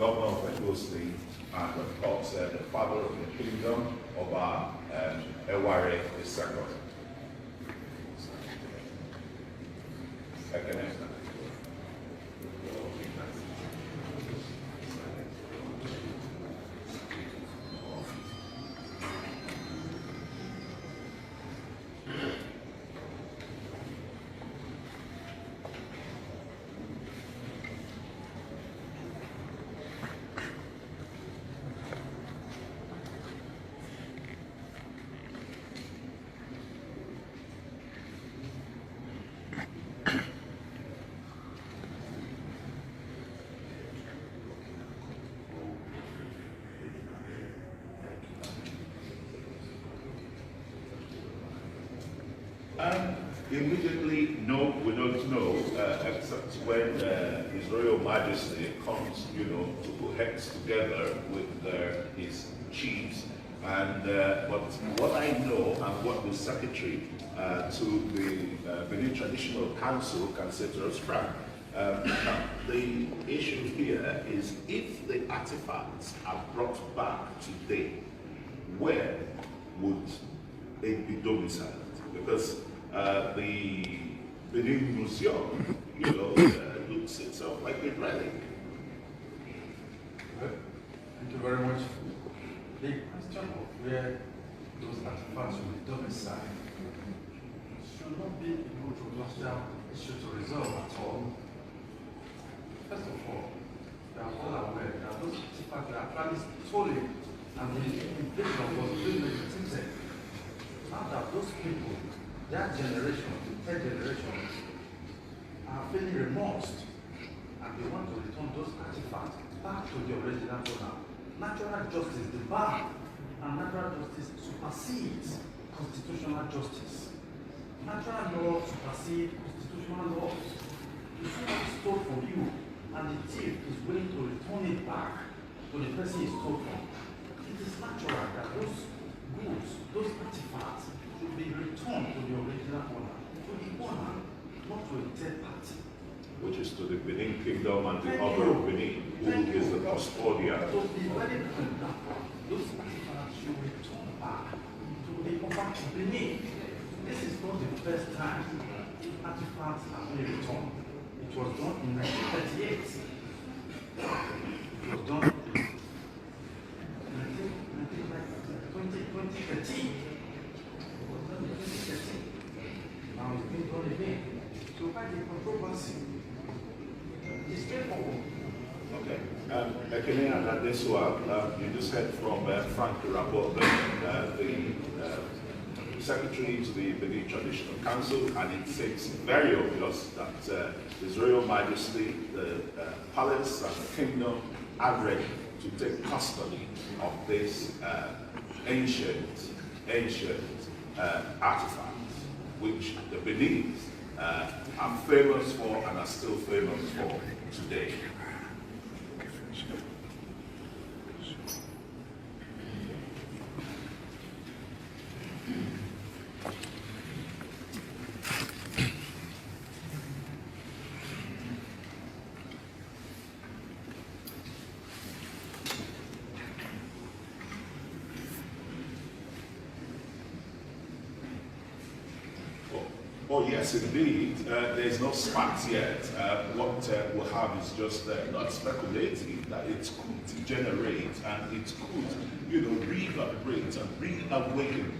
governor of Edo State, and of course the father of the kingdom, Oba Eware II. Immediately, no, we don't know, except when His Royal Majesty comes, to put heads together with his chiefs. And but what I know and what the secretary to the Benin Traditional Council can say to us, Frank, the issue here is if the artifacts are brought back today, where would it be domiciled? Because the Benin Museum, looks itself like a relic. Thank you very much. The question of where those artifacts will be domiciled should not be a controversial issue to resolve at all. First of all, we are all aware that those artifacts were actually stolen and the invasion was premeditated. Now that those people, that generation, the third generation, are feeling remorse and they want to return those artifacts back to the original owner. Natural justice, the bar, and natural justice supersedes constitutional justice. Natural law supersedes constitutional law. If someone stole from you and the thief is willing to return it back to the person he stole from, it is natural that those goods, those artifacts, should be returned to the original owner, to the owner, not to a third party. Which is to the Benin Kingdom and the Order of Benin, who is the custodian. So be very clear that those artifacts should return back to the owner of Benin. This is not the first time artifacts have been returned. It was done in 1938. It was done in 2013. Now it's been done again. So why the controversy? It's straightforward. Okay. Ekene and Adesua, you just heard from Frank Rapport, the Secretary to the Benin Traditional Council, and it seems very obvious that His Royal Majesty, the Palace and the Kingdom are ready to take custody of this ancient artifacts, which the Beninese are famous for and are still famous for today. Oh yes, indeed. There's no facts yet. What we'll have is just not speculating that it could generate and it could, reverberate and reawaken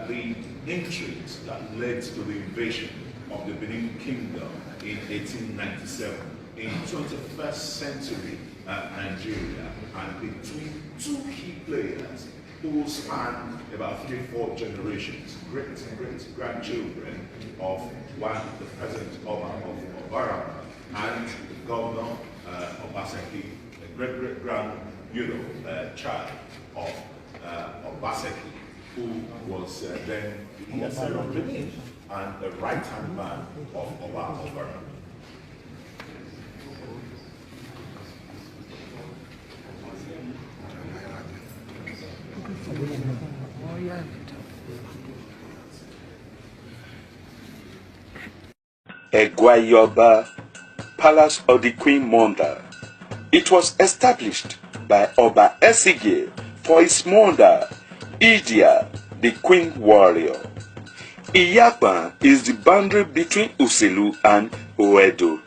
the intrigues that led to the invasion of the Benin Kingdom in 1897 in 21st century Nigeria, and between two key players who span about 3-4 generations, great and great grandchildren of one, the present Oba of Obara, and the governor Obaseki, the great-great-grand, child of Obaseki, who was then the ESL of Benin and the right-hand man of Oba Obara. Egwayoba, Palace of the Queen Mother, It was established by Obaseki for his mother, Idia, the queen warrior. Iyakpan is the boundary between Uselu and Oedo.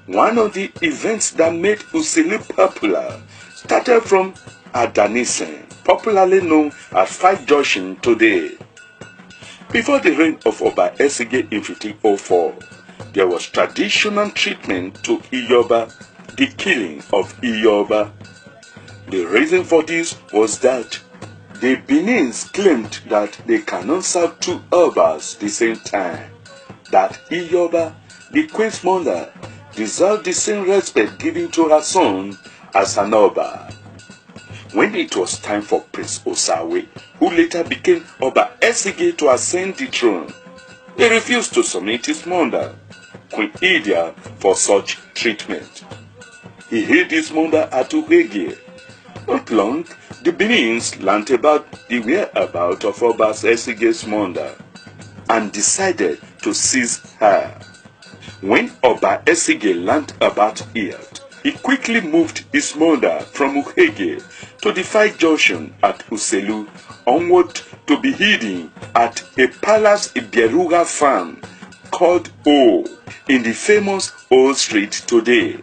One of the events that made Uselu popular started from Adanisen, popularly known as Fight Junction today. Before the reign of Obaseki in 1504, there was traditional treatment to Iyoba, the killing of Iyoba. The reason for this was that the Benins claimed that they cannot serve two Obas the same time, that Iyoba, the queen's mother, deserved the same respect given to her son as an Oba. When it was time for Prince Osawe, who later became Obaseki, to ascend the throne, he refused to submit his mother, Queen Idia, for such treatment. He hid his mother at Uhege. Not long, the Benins learnt about the whereabouts of Obaseki's mother and decided to seize her. When Obaseki learnt about it, he quickly moved his mother from Uhege to the Fight Junction at Uselu, onward to be hidden at a palace Iberuga farm called O in the famous Old Street today.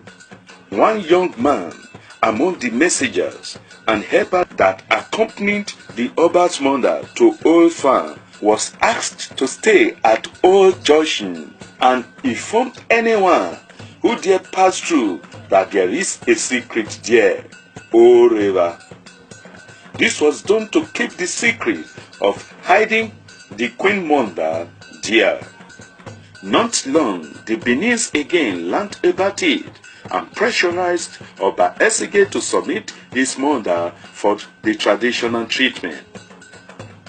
One young man among the messengers and helper that accompanied the Oba's mother to Old Farm was asked to stay at Old Junction and inform anyone who dare pass through that there is a secret there, O River. This was done to keep the secret of hiding the Queen Mother there. Not long, the Benins again learnt about it and pressurized Obaseki to submit his mother for the traditional treatment.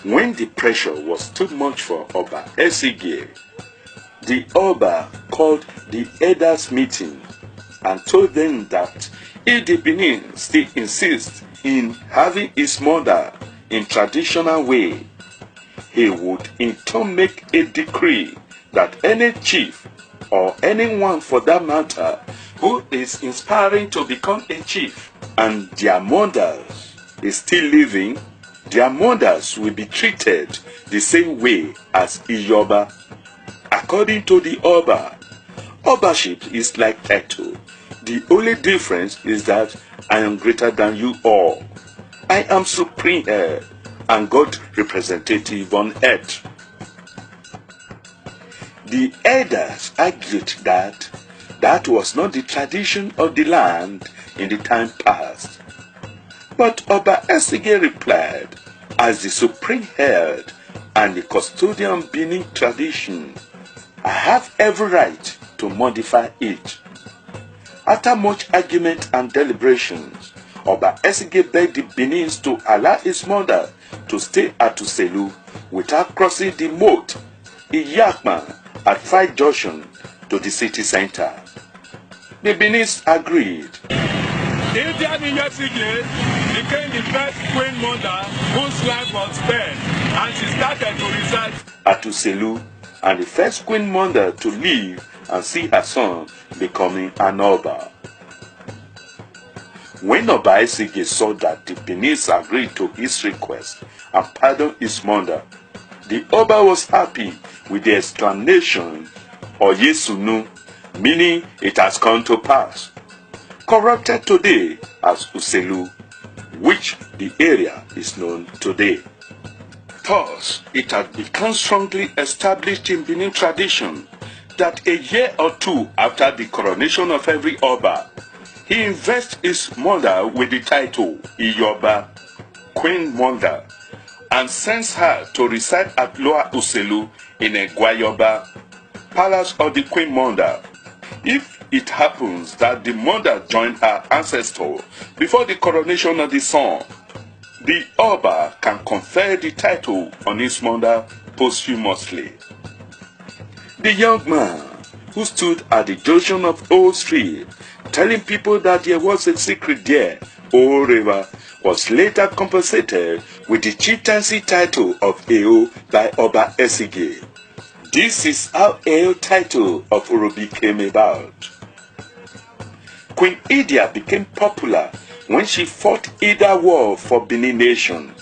When the pressure was too much for Obaseki, the Oba called the elders meeting and told them that if the Benin still insists in having his mother in traditional way, he would in turn make a decree that any chief or anyone for that matter who is inspiring to become a chief and their mothers is still living, their mothers will be treated the same way as Iyoba. According to the Oba, Obaship is like title. The only difference is that I am greater than you all. I am supreme heir and God representative on earth. The elders argued that that was not the tradition of the land in the time past. But Obaseki replied, as the supreme head and the custodian Benin tradition, I have every right to modify it. After much argument and deliberations, Obaseki begged the Benins to allow his mother to stay at Uselu without crossing the moat Iyakpan at Fight Junction to the city center. The Benins agreed. Idia became the first queen mother whose life was spared, and she started to reside at Uselu, and the first queen mother to live and see her son becoming an Oba. When Obaseki saw that the Benins agreed to his request and pardoned his mother, the Oba was happy with the exclamation Oyesunu, meaning it has come to pass, corrupted today as Uselu, which the area is known today. Thus, it had become strongly established in Benin tradition that a year or two after the coronation of every Oba, he invests his mother with the title Iyoba, Queen Mother, and sends her to reside at Lower Uselu in Egwayoba, Palace of the Queen Mother. If it happens that the mother joined her ancestor before the coronation of the son, the Oba can confer the title on his mother posthumously. The young man who stood at the junction of Old Street telling people that there was a secret there, Old River, was later compensated with the chieftaincy title of Eo by Obaseki. This is how Eo title of Urobi came about. Queen Idia became popular when she fought Ida War for Benin Nation.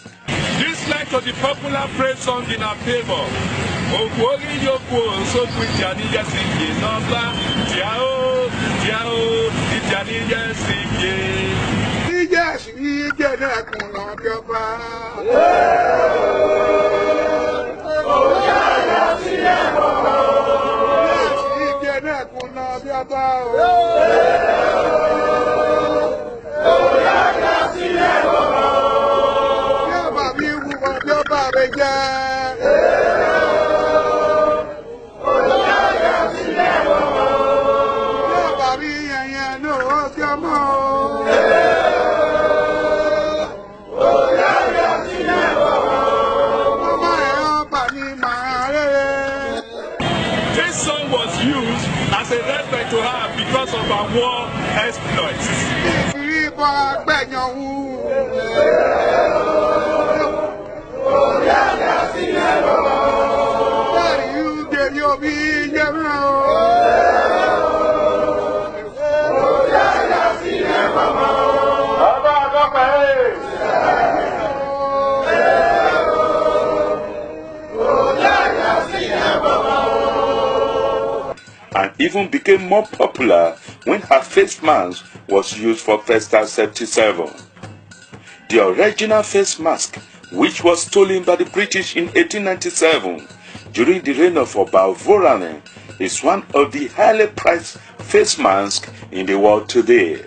This led to the popular praise song in her favor. Okwori yoko so Idia singe nobla diao diao Idia singe. Ija singe na kuna kapa. Oya singe na kuna kapa. Oya singe This song was used as a respect to her because of her war exploits. And even became more popular when her face mask was used for Festa 77. The original face mask, which was stolen by the British in 1897 during the reign of Oba Vorane, is one of the highly prized face masks in the world today.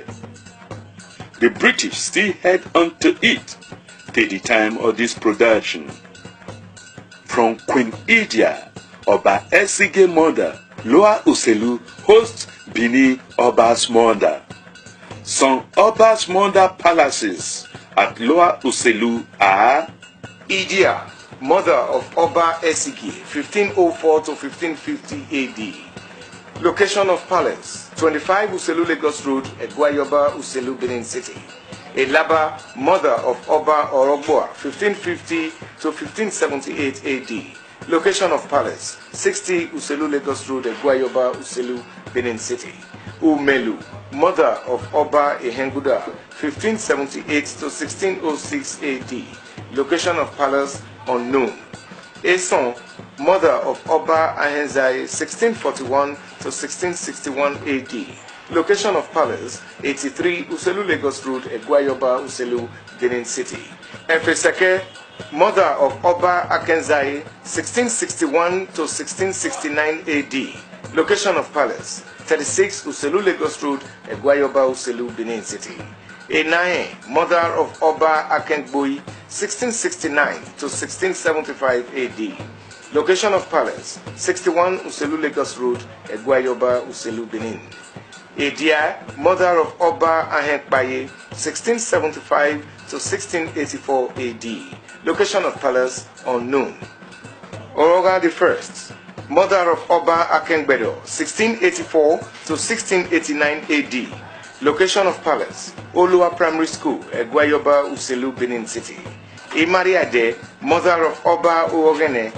The British still held on to it till the time of this production. From Queen Idia, Obaseki mother, Loa Uselu hosts Bini Oba's mother. Some Oba's mother palaces at Loa Uselu are Idia, mother of Obaseki, 1504 to 1550 AD. Location of palace, 25 Uselu Lagos Road, Egwayoba, Uselu, Benin City. Elaba, mother of Oba Orogboa, 1550 to 1578 AD. Location of palace, 60 Uselu Lagos Road, Egwayoba, Uselu, Benin City. Umelu, mother of Oba Ehenguda, 1578 to 1606 AD. Location of palace, unknown. Eson, mother of Oba Ahenzai, 1641 to 1661 AD. Location of palace, 83 Uselu Lagos Road, Egwayoba, Uselu, Benin City. Efeseke, mother of Oba Akenzai, 1661 to 1669 AD. Location of palace, 36 Uselu Lagos Road, Egwayoba, Uselu, Benin City. Enae, mother of Oba Akengboi, 1669 to 1675 AD. Location of palace, 61 Uselu Lagos Road, Egwayoba, Uselu, Benin. Idia, mother of Oba Ahenkpaye, 1675 to 1684 AD. Location of palace, unknown. Oroga I, mother of Oba Akengbedo, 1684 to 1689 AD. Location of palace, Olua Primary School, Egwayoba, Uselu, Benin City. Imariade, mother of Oba Uogene,